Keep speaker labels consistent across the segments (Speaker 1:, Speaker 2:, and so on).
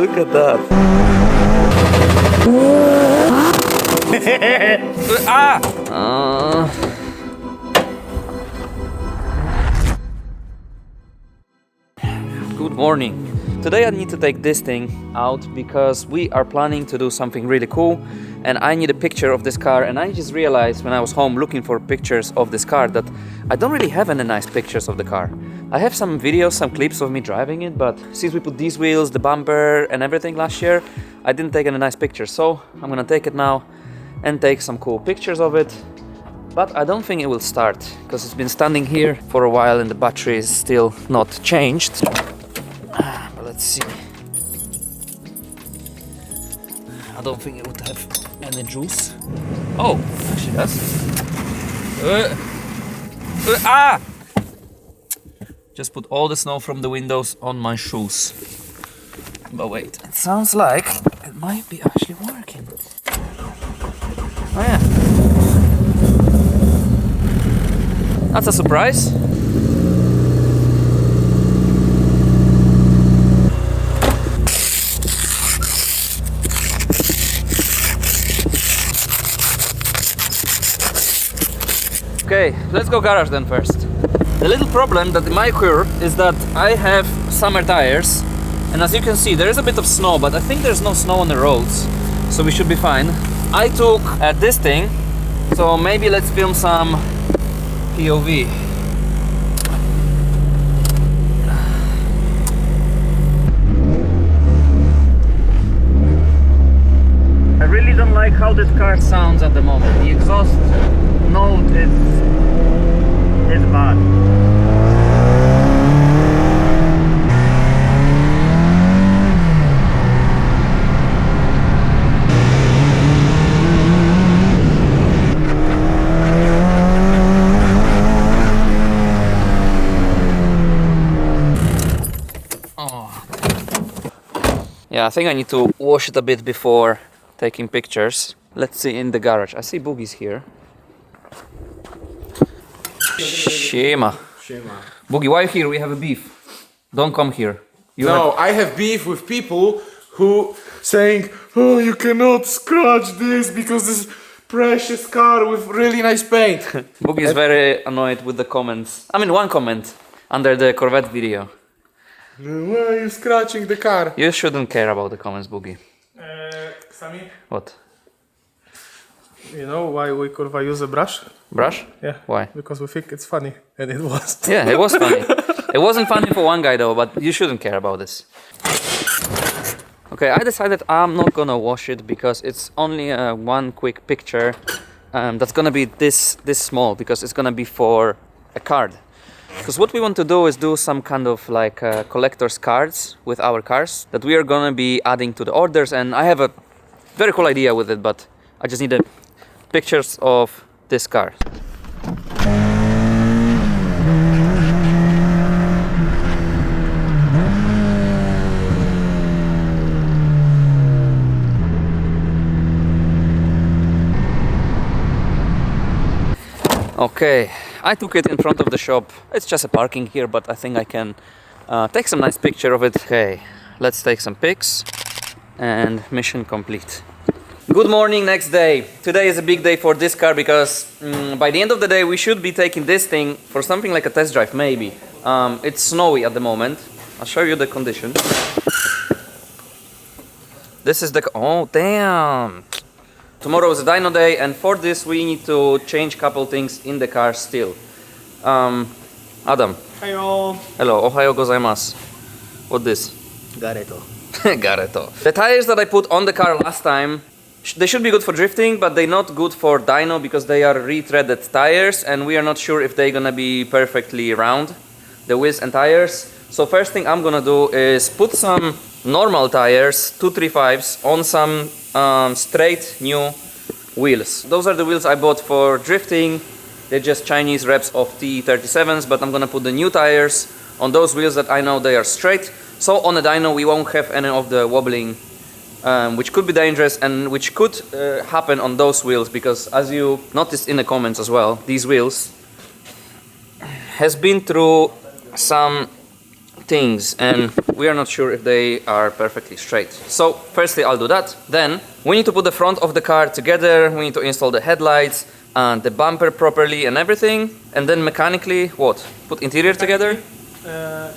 Speaker 1: Look at that. Good morning. Today I need to take this thing out because we are planning to do something really cool and I need a picture of this car, and I just realized when I was home looking for pictures of this car that I don't really have any nice pictures of the car. I have some videos, some clips of me driving it, but since we put these wheels, the bumper and everything last year, I didn't take any nice pictures. So I'm gonna take it now and take some cool pictures of it. But I don't think it will start because it's been standing here for a while and the battery is still not changed. But let's see. I don't think it would have any juice. Oh, actually does. Just put all the snow from the windows on my shoes. But wait, it sounds like it might be actually working. Oh yeah. That's a surprise. Okay, let's go garage then first. The little problem that in my curve is that I have summer tires, and as you can see there is a bit of snow, but I think there's no snow on the roads, so we should be fine. I took this thing, so maybe let's film some POV. I really don't like how this car sounds at the moment. The exhaust note is bad. Yeah, I think I need to wash it a bit before taking pictures. Let's see in the garage. I see Boogie's here. Shema. Boogie, why here? We have a beef. Don't come here.
Speaker 2: I have beef with people who saying, oh, you cannot scratch this because this precious car with really nice paint.
Speaker 1: Boogie is very annoyed with the comments. I mean, one comment under the Corvette video.
Speaker 2: Why are you scratching the car?
Speaker 1: You shouldn't care about the comments, Boogie.
Speaker 2: Sami?
Speaker 1: What?
Speaker 2: You know why we Kurva use a brush?
Speaker 1: Brush?
Speaker 2: Yeah.
Speaker 1: Why?
Speaker 2: Because we think it's funny, and it was.
Speaker 1: Yeah, it was funny. It wasn't funny for one guy though, but you shouldn't care about this. Okay, I decided I'm not gonna wash it because it's only one quick picture that's gonna be this small, because it's gonna be for a card. Because what we want to do is do some kind of like collector's cards with our cars that we are gonna be adding to the orders, and I have a very cool idea with it, but I just need pictures of this car. Okay, I took it in front of the shop. It's just a parking here, but I think I can take some nice picture of it. Okay, let's take some pics and mission complete. Good morning, next day. Today is a big day for this car because by the end of the day we should be taking this thing for something like a test drive, maybe. It's snowy at the moment. I'll show you the condition. This is the... Oh, damn! Tomorrow is a dyno day, and for this we need to change couple things in the car still. Adam.
Speaker 2: Hello.
Speaker 1: Hello, ohayo gozaimasu. What this?
Speaker 2: Gareto.
Speaker 1: Gareto. The tires that I put on the car last time, they should be good for drifting, but they're not good for dyno because they are retreaded tires, and we are not sure if they're gonna be perfectly round, the wheels and tires. So first thing I'm gonna do is put some normal tires, 235s, on some straight new wheels. Those are the wheels I bought for drifting. They're just Chinese reps of T37s, but I'm gonna put the new tires on those wheels that I know they are straight. So on a dyno we won't have any of the wobbling, which could be dangerous and which could happen on those wheels, because as you noticed in the comments as well, these wheels has been through some things and we are not sure if they are perfectly straight. So firstly I'll do that. Then we need to put the front of the car together, we need to install the headlights and the bumper properly and everything, and then mechanically what? Put interior together?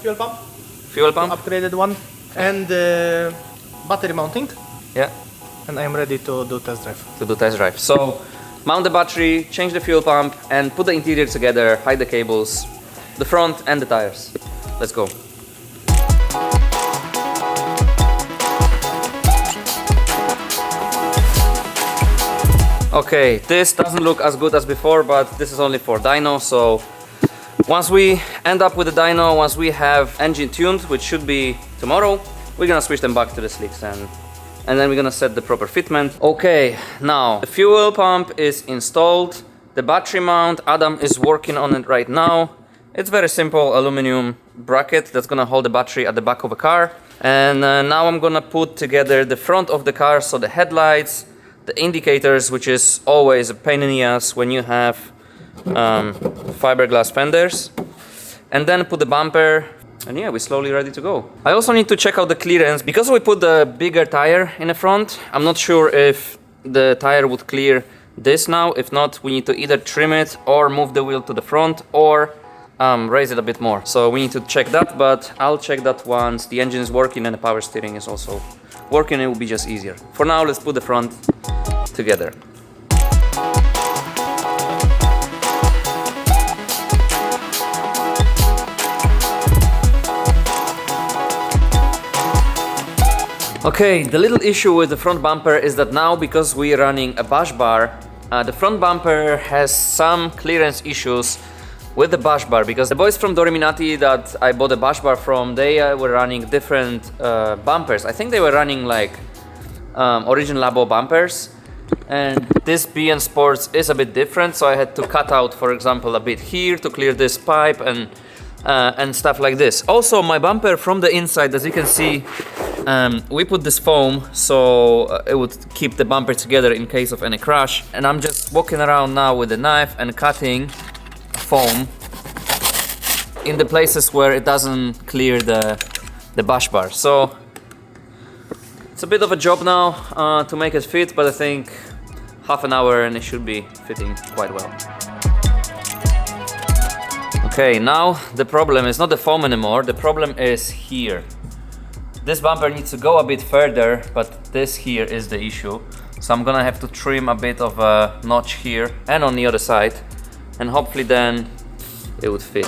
Speaker 3: Fuel pump.
Speaker 1: Fuel pump?
Speaker 3: Upgraded one. And battery mounting.
Speaker 1: Yeah.
Speaker 3: And I'm ready to do test drive.
Speaker 1: To do test drive. So mount the battery, change the fuel pump and put the interior together, hide the cables, the front and the tires. Let's go. Okay, this doesn't look as good as before, but this is only for dyno, so once we end up with the dyno, once we have engine tuned, which should be tomorrow, we're gonna switch them back to the slicks and then we're gonna set the proper fitment. Okay, now the fuel pump is installed, the battery mount, Adam is working on it right now. It's very simple aluminum bracket that's gonna hold the battery at the back of a car. And now I'm gonna put together the front of the car, so the headlights, the indicators, which is always a pain in the ass when you have fiberglass fenders, and then put the bumper, and yeah, we're slowly ready to go. I also need to check out the clearance because we put the bigger tire in the front. I'm not sure if the tire would clear this now. If not, we need to either trim it or move the wheel to the front or raise it a bit more. So we need to check that, but I'll check that once the engine is working and the power steering is also working. It will be just easier. For now, let's put the front together. Okay, the little issue with the front bumper is that now, because we're running a bush bar, the front bumper has some clearance issues with the bush bar, because the boys from Dominati that I bought the bush bar from, they were running different bumpers. I think they were running like Origin Labo bumpers, and this BN Sports is a bit different, so I had to cut out, for example, a bit here to clear this pipe and stuff like this. Also, my bumper from the inside, as you can see, we put this foam so it would keep the bumper together in case of any crash, and I'm just walking around now with a knife and cutting foam in the places where it doesn't clear the bush bar. So it's a bit of a job now to make it fit, but I think half an hour and it should be fitting quite well. Okay, now the problem is not the foam anymore, the problem is here. This bumper needs to go a bit further, but this here is the issue. So I'm gonna have to trim a bit of a notch here and on the other side, and hopefully then it would fit.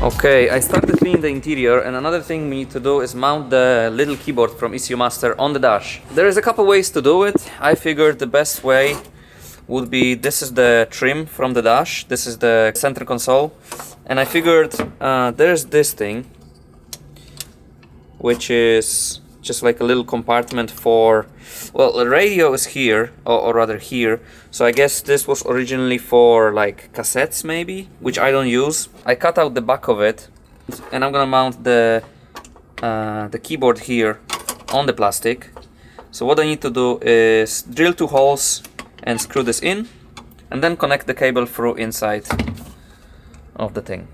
Speaker 1: Okay, I started cleaning the interior, and another thing we need to do is mount the little keyboard from ECU Master on the dash. There is a couple ways to do it. I figured the best way would be, this is the trim from the dash, this is the center console, and I figured there's this thing, which is just like a little compartment for, well, the radio is here, or rather here, so I guess this was originally for like cassettes maybe, which I don't use. I cut out the back of it, and I'm gonna mount the keyboard here on the plastic. So what I need to do is drill 2 holes and screw this in, and then connect the cable through inside of the thing.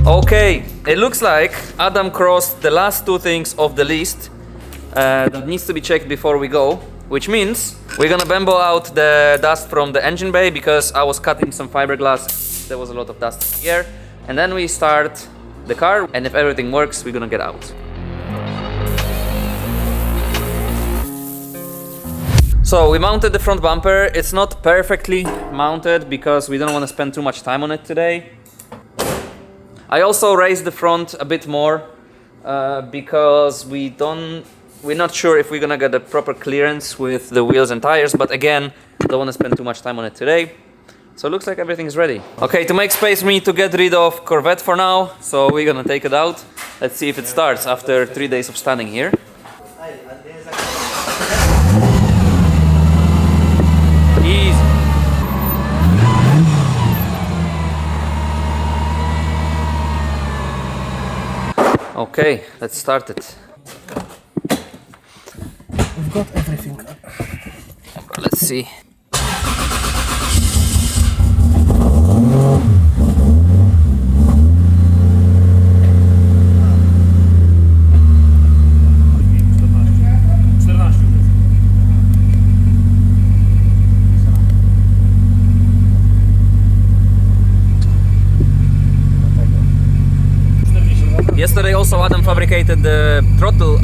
Speaker 1: Okay, it looks like Adam crossed the last 2 things off the list that needs to be checked before we go, which means we're gonna bambo out the dust from the engine bay, because I was cutting some fiberglass, there was a lot of dust here, and then we start the car, and if everything works, we're gonna get So we mounted the front bumper. It's not perfectly mounted because we don't want to spend too much time on it today. I also raised the front a bit more because we're not sure if we're gonna get a proper clearance with the wheels and tires, but again, don't want to spend too much time on it today. So it looks like everything is ready. Okay, to make space we need to get rid of Corvette for now, so we're gonna take it out. Let's see if it starts after 3 days of standing here. Easy. Okay, let's start it.
Speaker 3: We've got everything.
Speaker 1: Let's see. Yesterday also Adam fabricated the throttle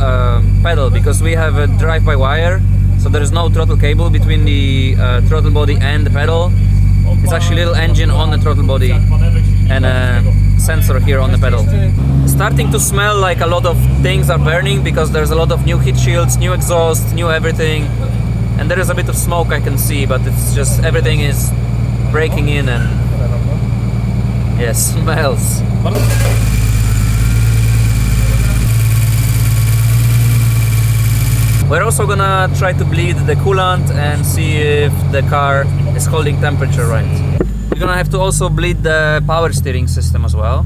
Speaker 1: pedal because we have a drive-by-wire, so there is no throttle cable between the throttle body and the pedal. It's actually a little engine on the throttle body and a sensor here on the pedal. Starting to smell like a lot of things are burning because there's a lot of new heat shields, new exhaust, new everything, and there is a bit of smoke I can see, but it's just everything is breaking in and yes, smells. We're also gonna try to bleed the coolant and see if the car is holding temperature right. We're gonna have to also bleed the power steering system as well.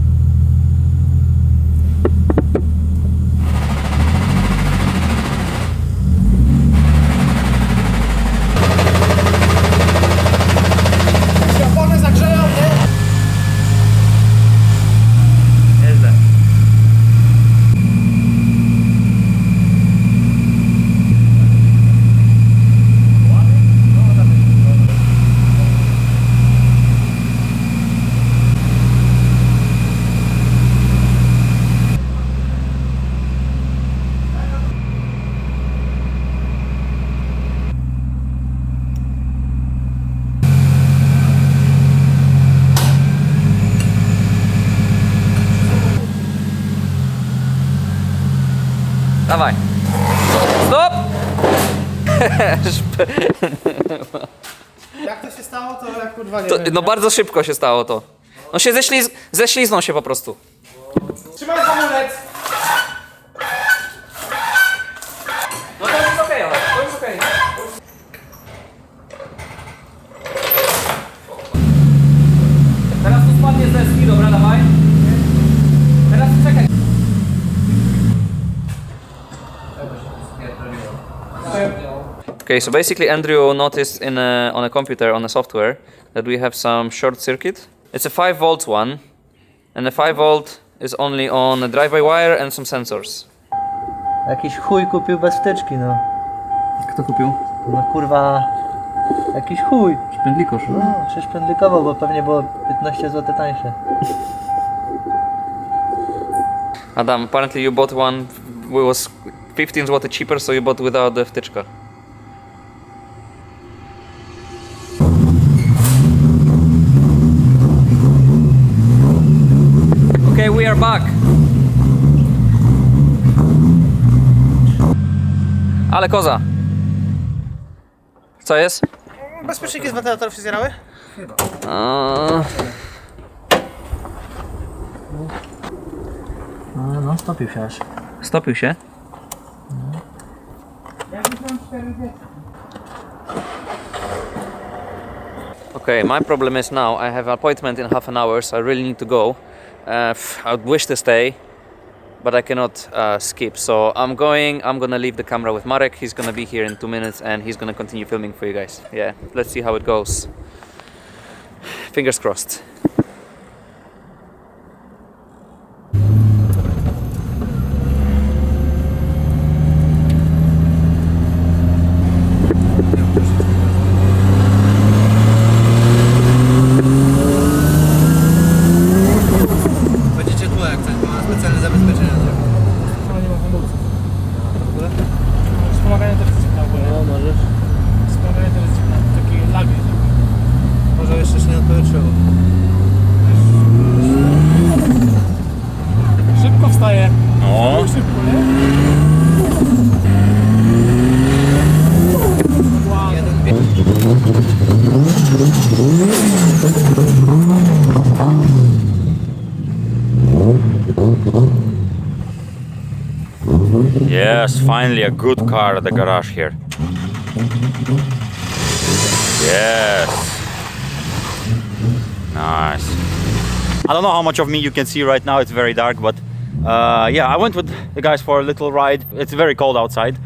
Speaker 1: Dawaj. Stop!
Speaker 3: Jak to się stało, to jak kurwa nie wiem.
Speaker 1: No bardzo szybko się stało to. No się ześliznął się po prostu.
Speaker 3: Trzymaj hamulec!
Speaker 1: No to jest okej, ale to jest okej. Teraz tu spadnie ze ski, dobra, dawaj. Teraz czekaj. Okay, so basically Andrew noticed on a computer, on a software, that we have some short circuit. It's a 5 volt one, and the 5 volt is only on a drive-by-wire and some sensors.
Speaker 4: Jakiś chuj kupił bez wtyczki, no.
Speaker 1: Kto kupił?
Speaker 4: No kurwa, jakiś chuj.
Speaker 1: Szpędlikosz.
Speaker 4: No, się szpędlikował, bo pewnie było 15 zł tańsze.
Speaker 1: Adam, apparently you bought one, it was 15 zł cheaper, so you bought without the wtyczka. Okay, we are back. Ale koza. Co jest?
Speaker 3: Bezpieczniki z wentylatorów się zjarały?
Speaker 4: No, stopił się aż.
Speaker 1: Stopił się? Okay, my problem is now I have an appointment in half an hour, so I really need to go. I would wish to stay, but I cannot skip. So I'm gonna leave the camera with Marek. He's gonna be here in 2 minutes and he's gonna continue filming for you guys. Yeah, let's see how it goes. Fingers crossed.
Speaker 4: Będziecie tu jak coś, bo ma specjalne zabezpieczenia.
Speaker 3: No nie ma hamulców. Wspomaganie też jest na ogólnie.
Speaker 4: No, możesz.
Speaker 3: neutral. Szybko wstaje.
Speaker 5: No.
Speaker 3: Szybko, nie?
Speaker 5: Yes, finally a good car at the garage here. Yes. Nice. I don't know how much of me you can see right now, it's very dark, but yeah, I went with the guys for a little ride. It's very cold outside,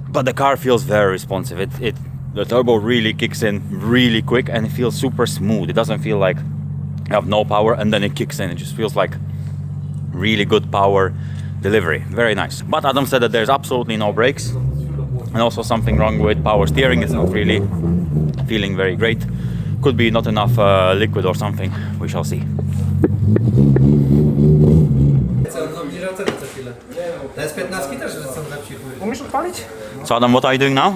Speaker 5: but the car feels very responsive. The turbo really kicks in really quick and it feels super smooth. It doesn't feel like you have no power and then it kicks in. It just feels like really good power delivery. Very nice. But Adam said that there's absolutely no brakes and also something wrong with power steering. It's not really feeling very great. Could be not enough liquid or something. We shall see.
Speaker 4: Co, obniżał cenę co chwilę. Te S15 też są lepsi.
Speaker 3: Umiesz odpalić?
Speaker 5: So Adam, what are you doing now?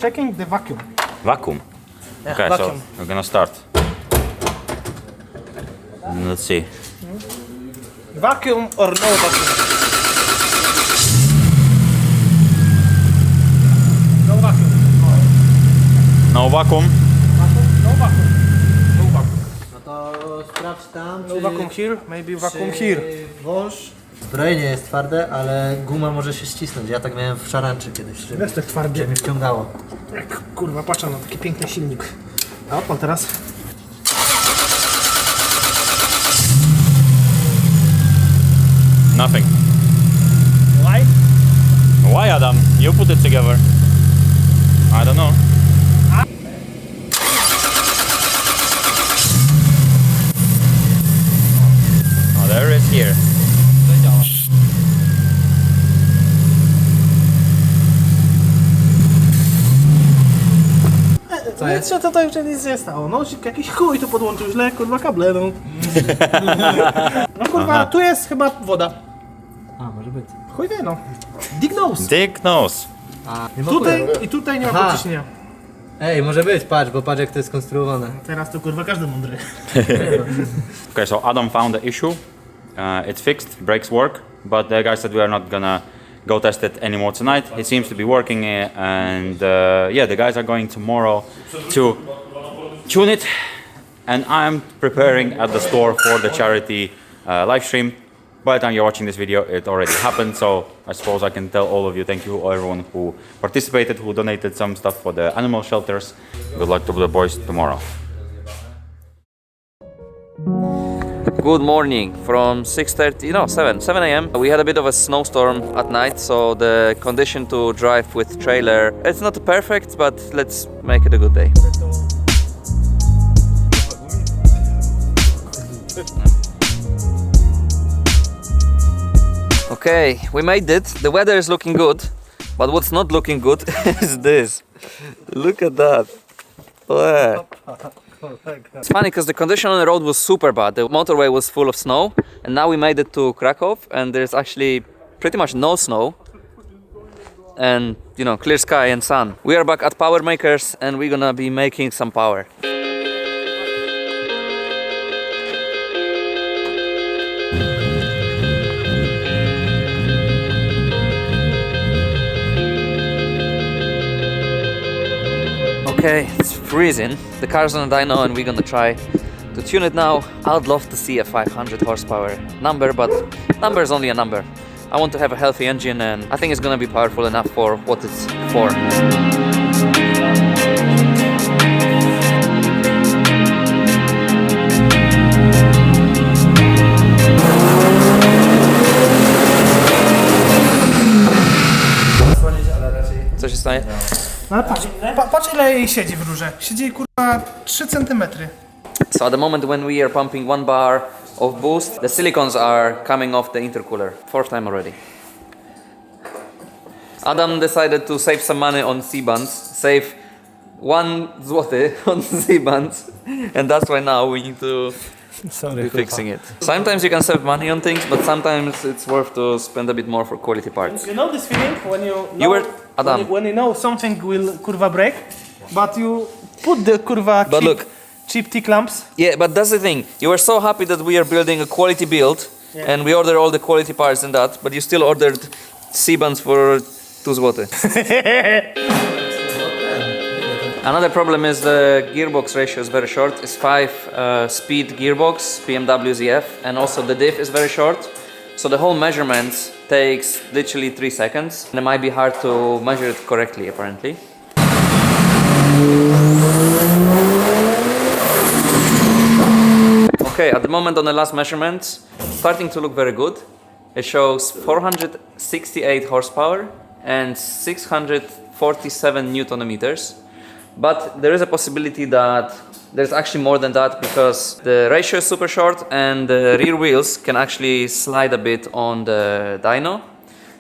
Speaker 3: Checking the vacuum.
Speaker 5: Vacuum. Okay,
Speaker 3: vacuum.
Speaker 5: so we're gonna start. Let's see.
Speaker 3: Vacuum or no vacuum? No vacuum.
Speaker 5: No vacuum.
Speaker 3: No vacuum. No vacuum.
Speaker 4: No to sprawdź tam,
Speaker 3: No vacuum here, maybe vacuum here.
Speaker 4: Wąż. Zbrojenie jest twarde, ale guma może się ścisnąć. Ja tak miałem w szarańczy kiedyś.
Speaker 3: Jest tak twardy.
Speaker 4: Mnie wciągało.
Speaker 3: Jak kurwa, patrz na taki piękny silnik. A odpal teraz.
Speaker 5: Nothing.
Speaker 3: Why?
Speaker 5: Why, Adam? You put it together. I don't know. Oh, there it is here.
Speaker 3: Co jest? Co to już nic nie stało? No jakiś chuj tu podłączył źle, kurwa kable, no. No kurwa, tu jest chyba woda.
Speaker 4: A, może być.
Speaker 3: Chuj wie, no. Dig nose.
Speaker 5: Dick nose.
Speaker 4: A, nie ma
Speaker 3: Tutaj
Speaker 4: chuja.
Speaker 3: i tutaj nie ma
Speaker 4: Aha.
Speaker 3: podciśnienia.
Speaker 4: Ej, może być, patrz, bo patrz jak to jest skonstruowane.
Speaker 3: Teraz to kurwa każdy mądry.
Speaker 5: Okay, so Adam found the issue. It's fixed, brakes work, but the guy said we are not gonna go test it anymore tonight. It seems to be working, and yeah, the guys are going tomorrow to tune it, and I'm preparing at the store for the charity live stream. By the time you're watching this video, it already happened, so I suppose I can tell all of you thank you, everyone who participated, who donated some stuff for the animal shelters. Good luck to the boys tomorrow.
Speaker 1: Good morning from 7 a.m. We had a bit of a snowstorm at night, so the condition to drive with trailer, it's not perfect, but let's make it a good day. Okay, we made it. The weather is looking good, but what's not looking good is this. Look at that. Wow. It's funny because the condition on the road was super bad. The motorway was full of snow, and now we made it to Krakow, and there's actually pretty much no snow. And, you know, clear sky and sun. We are back at Power Makers, and we're gonna be making some power. Okay, it's freezing. The car's on a dyno and we're gonna try to tune it now. I'd love to see a 500 horsepower number, but number is only a number. I want to have a healthy engine and I think it's gonna be powerful enough for what it's for. Co się stanie?
Speaker 3: No ale patrz ile jej siedzi w rurze. Siedzi jej kurwa 3 cm.
Speaker 1: So at the moment when we are pumping 1 bar of boost, the silicons are coming off the intercooler. 4th time already. Adam decided to save some money on C-bands, save 1 zloty on C-bands, and that's why now we need to be fixing it. Sometimes you can save money on things, but sometimes it's worth to spend a bit more for quality parts.
Speaker 3: You know this feeling when you know,
Speaker 1: You were Adam.
Speaker 3: when you know something will kurwa break, but you put the kurwa
Speaker 1: But
Speaker 3: key
Speaker 1: look,
Speaker 3: cheap T-clamps.
Speaker 1: Yeah, but that's the thing. You were so happy that we are building a quality build, and we ordered all the quality parts and that, but you still ordered C-bands for 2 zł. Another problem is the gearbox ratio is very short. It's 5-speed gearbox, BMW ZF, and also the diff is very short. So the whole measurement takes literally 3 seconds, and it might be hard to measure it correctly, apparently. Okay, at the moment on the last measurement, starting to look very good. It shows 468 horsepower and 647 Newton meters. But there is a possibility that there's actually more than that because the ratio is super short and the rear wheels can actually slide a bit on the dyno.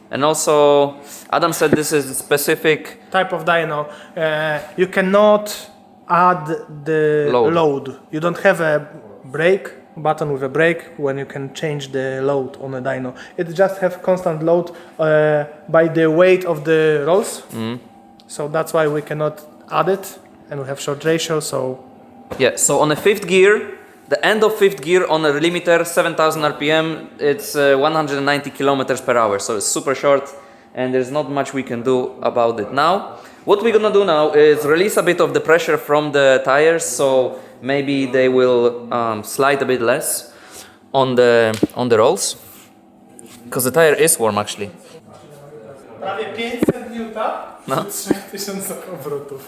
Speaker 1: And also, Adam said this is a specific
Speaker 3: Type of dyno. You cannot add the load. You don't have a brake button with a brake when you can change the load on a dyno. It just have constant load by the weight of the rolls. So that's why we cannot add it, and we have short ratio. So
Speaker 1: yeah. So on a 5th gear, the end of 5th gear on a limiter 7,000 RPM, it's 190 kilometers per hour. So it's super short, and there's not much we can do about it now. What we're gonna do now is release a bit of the pressure from the tires, so maybe they will slide a bit less on the rolls, because the tire is warm actually.
Speaker 3: prawie 500 Newta
Speaker 1: No.
Speaker 3: 3000 obrotów.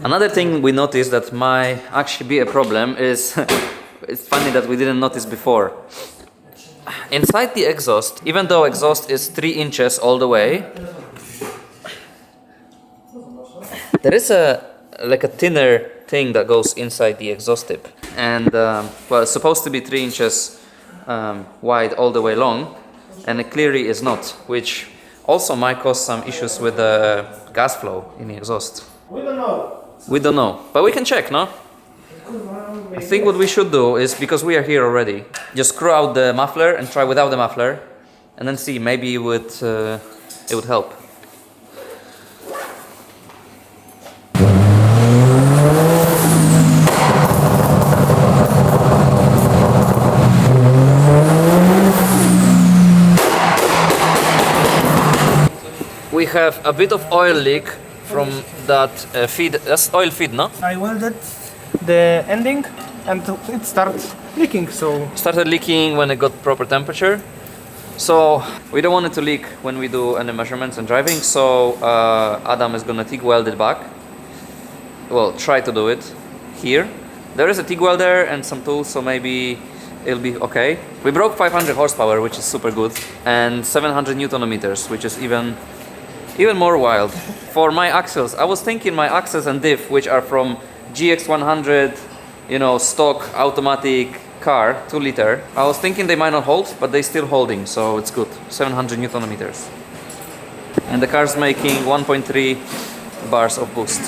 Speaker 1: Another thing we noticed that might actually be a problem is it's funny that we didn't notice before. Inside the exhaust, even though exhaust is 3 inches all the way, there is a thinner thing that goes inside the exhaust tip, and well, it's supposed to be 3 inches wide all the way long, and it clearly is not, which also might cause some issues with the gas flow in the exhaust.
Speaker 3: We don't know.
Speaker 1: We don't know, but we can check, no? I think what we should do is, because we are here already, just screw out the muffler and try without the muffler, and then see, maybe it would help. We have a bit of oil leak from that feed. That's oil feed, no?
Speaker 3: I welded the ending and it starts leaking, so
Speaker 1: Started leaking when it got proper temperature. So we don't want it to leak when we do any measurements and driving, so Adam is gonna TIG weld it back. Well, try to do it here. There is a TIG welder and some tools, so maybe it'll be okay. We broke 500 horsepower, which is super good, and 700 Newton meters, which is even more wild. For my axles, I was thinking my axles and diff, which are from JZX100, you know, stock automatic car, 2 liter. I was thinking they might not hold, but they're still holding, so it's good. 700 Newton meters. And the car's making 1.3 bars of boost.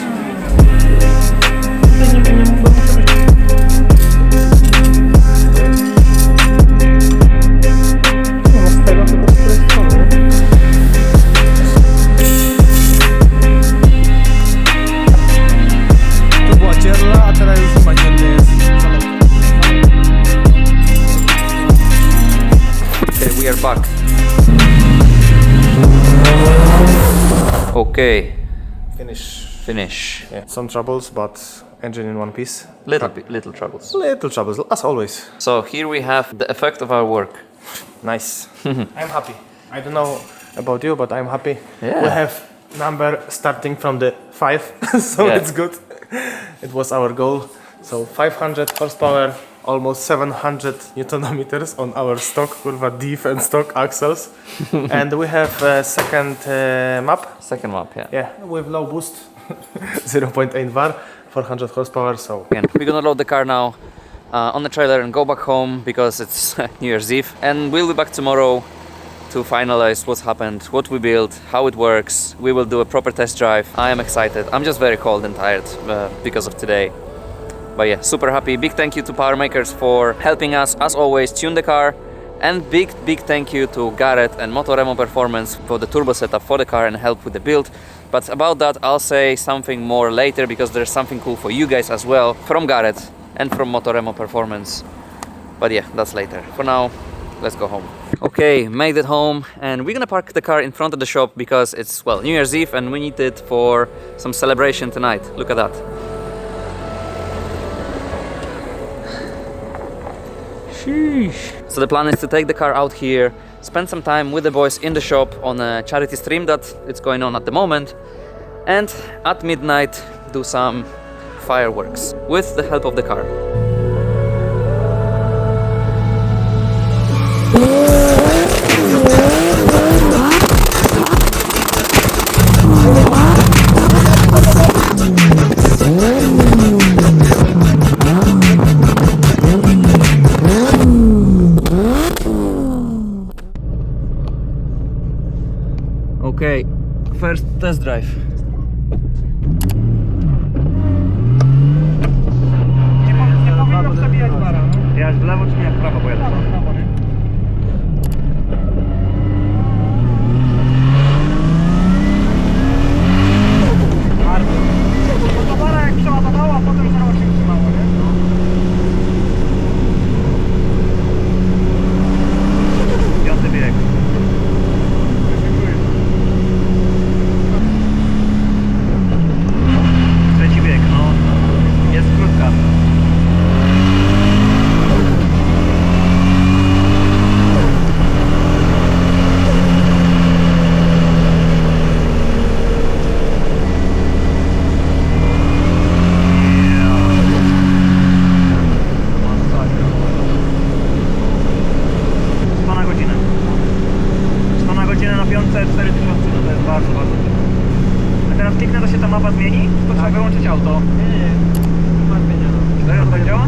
Speaker 1: We are back. Okay, finish.
Speaker 2: Yeah, some troubles, but engine in one piece.
Speaker 1: Little troubles.
Speaker 2: Little troubles, as always.
Speaker 1: So here we have the effect of our work.
Speaker 2: Nice. I'm happy. I don't know about you, but I'm happy.
Speaker 1: Yeah.
Speaker 2: We have number starting from the 5, so
Speaker 1: Yeah.
Speaker 2: it's good. It was our goal. So 500 horsepower, almost 700 Newton meters on our stock kurwa diff and stock axles. And we have a second map.
Speaker 1: Second map, yeah.
Speaker 2: Yeah, with low boost, 0.8 bar, 400 horsepower. So
Speaker 1: Again, we're gonna load the car now on the trailer and go back home because it's New Year's Eve. And we'll be back tomorrow to finalize what's happened, what we built, how it works. We will do a proper test drive. I am excited. I'm just very cold and tired because of today. But yeah, super happy. Big thank you to Power Makers for helping us, as always, tune the car, And big thank you to Gareth and Motoremo Performance for the turbo setup for the car and help with the build. But about that I'll say something more later, because there's something cool for you guys as well from Gareth and from Motoremo Performance. But yeah, that's later. For now, let's go home. Okay, made it home, and we're gonna park the car in front of the shop because it's, well, New Year's Eve and we need it for some celebration tonight. Look at that. Sheesh. So the plan is to take the car out here, spend some time with the boys in the shop on a charity stream that it's going on at the moment, and at midnight do some fireworks with the help of the car. Okay, first test drive.
Speaker 3: Nie powinno przebijać bara.
Speaker 5: Jechać w lewo czy nie w prawo, bo jadę.
Speaker 3: To bara jak przeładowało, a potem zaraz się utrzymało, nie?
Speaker 5: Piąty bieg. Trzeci bieg, no. Jest krótka. Mapa zmieni? To trzeba wyłączyć auto. Nie. Mapa zmieniona. Serio to tak działa?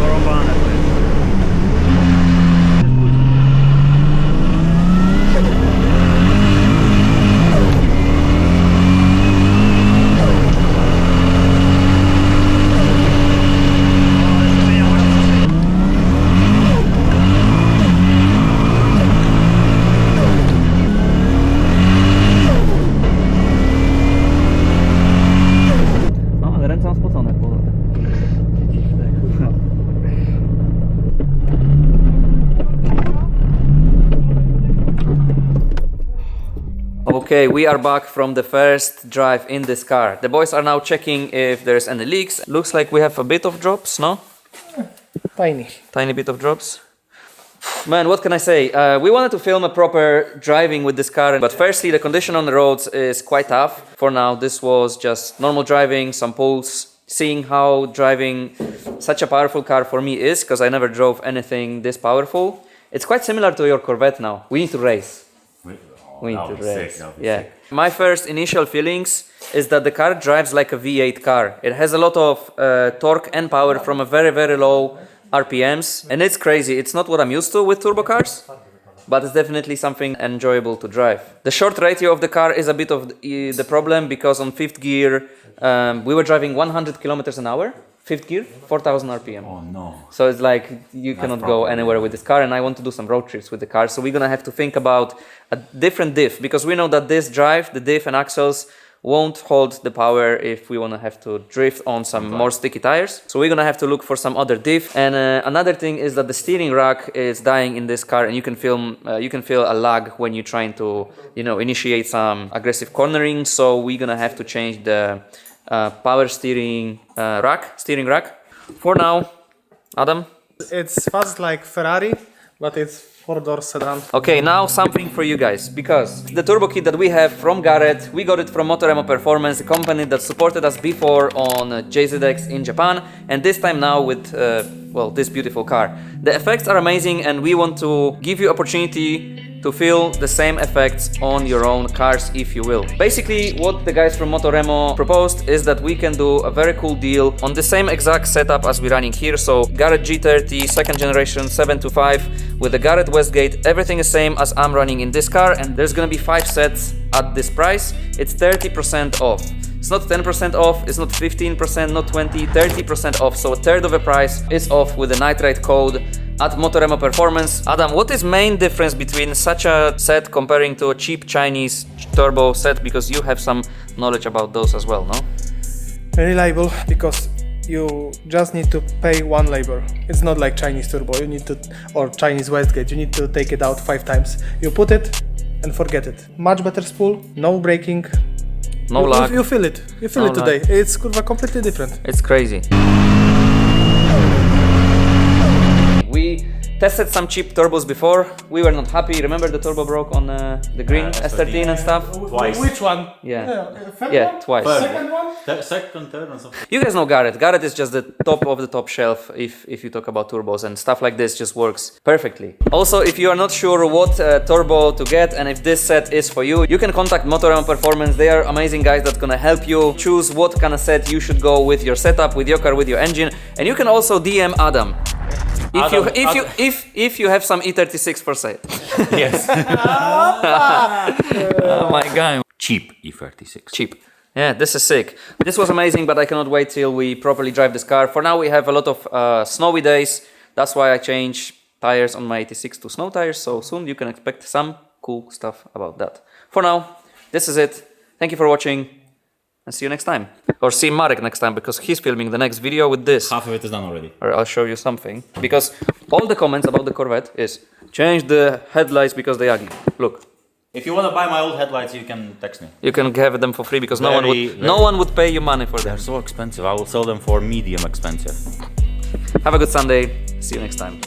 Speaker 5: Porąbane to jest.
Speaker 1: Okay, we are back from the first drive in this car. The boys are now checking if there's any leaks. Looks like we have a bit of drops, no?
Speaker 3: Tiny
Speaker 1: Bit of drops. Man, what can I say? We wanted to film a proper driving with this car, but firstly, the condition on the roads is quite tough. For now, this was just normal driving, some pulls, seeing how driving such a powerful car for me is, because I never drove anything this powerful. It's quite similar to your Corvette now. We need to race. We need to race. Yeah. My first initial feelings is that the car drives like a V8 car. It has a lot of torque and power from a very low RPMs, and it's crazy. It's not what I'm used to with turbo cars, but it's definitely something enjoyable to drive. The short ratio of the car is a bit of the problem, because on fifth gear we were driving 100 kilometers an hour. Fifth gear, 4,000 RPM.
Speaker 5: Oh no.
Speaker 1: So it's like you cannot go anywhere with this car, and I want to do some road trips with the car. So we're gonna have to think about a different diff, because we know that this drive, the diff and axles, won't hold the power if we wanna have to drift on some more sticky tires. So we're gonna have to look for some other diff. And another thing is that the steering rack is dying in this car, and you can feel a lag when you're trying to, initiate some aggressive cornering. So we're gonna have to change the power steering rack. For now, Adam?
Speaker 3: It's fast like Ferrari, but it's four-door sedan.
Speaker 1: Okay, now something for you guys, because the turbo kit that we have from Gareth, we got it from Motoremo Performance, the company that supported us before on JZX in Japan, and this time now with, this beautiful car. The effects are amazing, and we want to give you opportunity to feel the same effects on your own cars, if you will. Basically, what the guys from Motoremo proposed is that we can do a very cool deal on the same exact setup as we're running here. So Gareth G30 second generation 725 with the Garrett Westgate. Everything is same as I'm running in this car, and there's gonna be 5 sets at this price. It's 30% off. It's not 10% off, it's not 15%, not 20, 30% off. So a third of the price is off with the NIGHTRIDE code at Motorama Performance. Adam, what is main difference between such a set comparing to a cheap Chinese turbo set? Because you have some knowledge about those as well, no?
Speaker 3: Reliable, because you just need to pay one labor. It's not like Chinese turbo, you need to, or Chinese Westgate, you need to take it out 5 times. You put it and forget it. Much better spool, no braking.
Speaker 1: No lag.
Speaker 3: You feel it. You feel
Speaker 1: No
Speaker 3: it today. It's completely different.
Speaker 1: It's crazy. We tested some cheap turbos before. We were not happy. Remember the turbo broke on the green S13 and stuff?
Speaker 5: Twice.
Speaker 3: Which one?
Speaker 1: Yeah.
Speaker 3: Third
Speaker 1: Yeah,
Speaker 3: one?
Speaker 1: twice.
Speaker 3: Second one?
Speaker 5: Second, third, and something.
Speaker 1: You guys know Garrett. Garrett is just the top of the top shelf if you talk about turbos, and stuff like this just works perfectly. Also, if you are not sure what turbo to get and if this set is for you, you can contact Motorama Performance. They are amazing guys that's gonna help you choose what kind of set you should go with your setup, with your car, with your engine. And you can also DM Adam. If you have some E36 for sale.
Speaker 5: Yes.
Speaker 1: Oh my god.
Speaker 5: Cheap E36.
Speaker 1: Cheap. Yeah, this is sick. This was amazing, but I cannot wait till we properly drive this car. For now, we have a lot of snowy days. That's why I changed tires on my 86 to snow tires. So soon you can expect some cool stuff about that. For now, this is it. Thank you for watching, and see you next time. Or see Marek next time, because he's filming the next video with this.
Speaker 5: Half of it is done already.
Speaker 1: Or I'll show you something. Because all the comments about the Corvette is change the headlights because they're ugly. Look.
Speaker 5: If you want to buy my old headlights, you can text me.
Speaker 1: You can have them for free because no one would pay you money for them.
Speaker 5: They're so expensive. I will sell them for medium expensive.
Speaker 1: Have a good Sunday. See you next time.